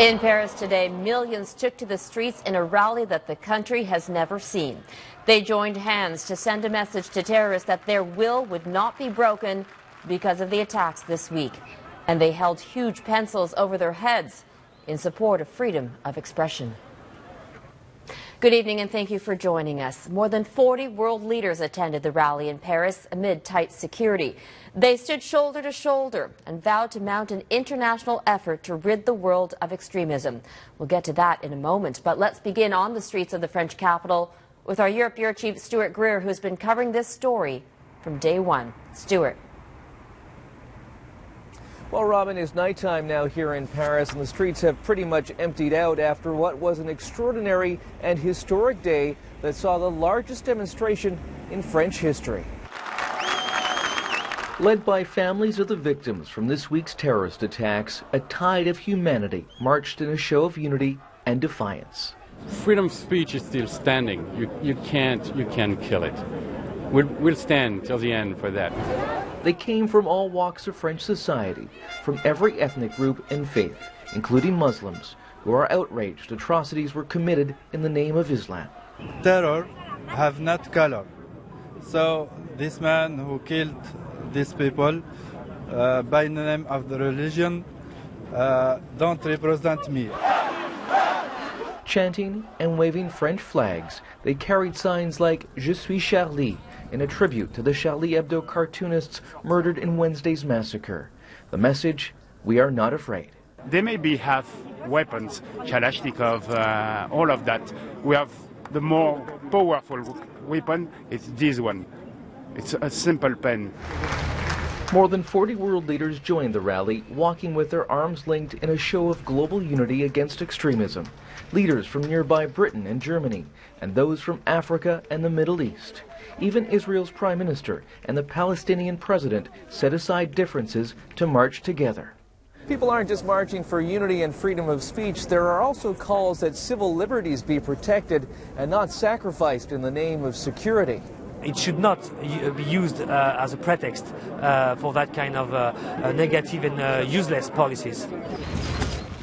In Paris today, millions took to the streets in a rally that the country has never seen. They joined hands to send a message to terrorists that their will would not be broken because of the attacks this week. And they held huge pencils over their heads in support of freedom of expression. Good evening and thank you for joining us. More than 40 world leaders attended the rally in Paris amid tight security. They stood shoulder to shoulder and vowed to mount an international effort to rid the world of extremism. We'll get to that in a moment, but let's begin on the streets of the French capital with our Europe Bureau Chief Stuart Greer, who's been covering this story from day one. Stuart. Well, Robin, it's nighttime now here in Paris, and the streets have pretty much emptied out after what was an extraordinary and historic day that saw the largest demonstration in French history. Led by families of the victims from this week's terrorist attacks, a tide of humanity marched in a show of unity and defiance. Freedom of speech is still standing. You can't kill it. We'll stand till the end for that. They came from all walks of French society, from every ethnic group and faith, including Muslims, who are outraged atrocities were committed in the name of Islam. Terror have not color. So this man who killed these people by the name of the religion don't represent me. Chanting and waving French flags, they carried signs like "Je suis Charlie," in a tribute to the Charlie Hebdo cartoonists murdered in Wednesday's massacre. The message, we are not afraid. They maybe have weapons, Kalashnikov, all of that. We have the more powerful weapon, it's this one. It's a simple pen. More than 40 world leaders joined the rally, walking with their arms linked in a show of global unity against extremism. Leaders from nearby Britain and Germany, and those from Africa and the Middle East. Even Israel's prime minister and the Palestinian president set aside differences to march together. People aren't just marching for unity and freedom of speech. There are also calls that civil liberties be protected and not sacrificed in the name of security. It should not be used as a pretext for that kind of negative and useless policies.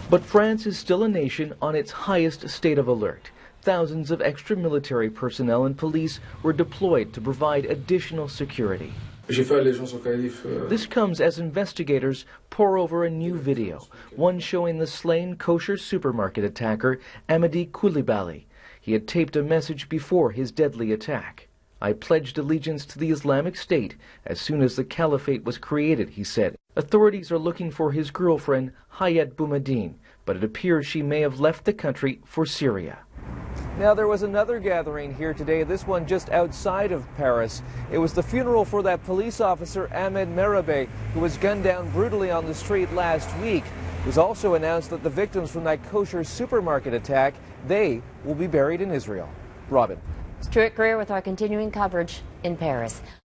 But France is still a nation on its highest state of alert. Thousands of extra military personnel and police were deployed to provide additional security. This comes as investigators pore over a new video, one showing the slain kosher supermarket attacker Amadi Koulibaly. He had taped a message before his deadly attack. I pledged allegiance to the Islamic State as soon as the caliphate was created, he said. Authorities are looking for his girlfriend, Hayat Boumediene, but it appears she may have left the country for Syria. Now, there was another gathering here today, this one just outside of Paris. It was the funeral for that police officer, Ahmed Merabeh, who was gunned down brutally on the street last week. It was also announced that the victims from that kosher supermarket attack, they will be buried in Israel. Robin. Stuart Greer with our continuing coverage in Paris.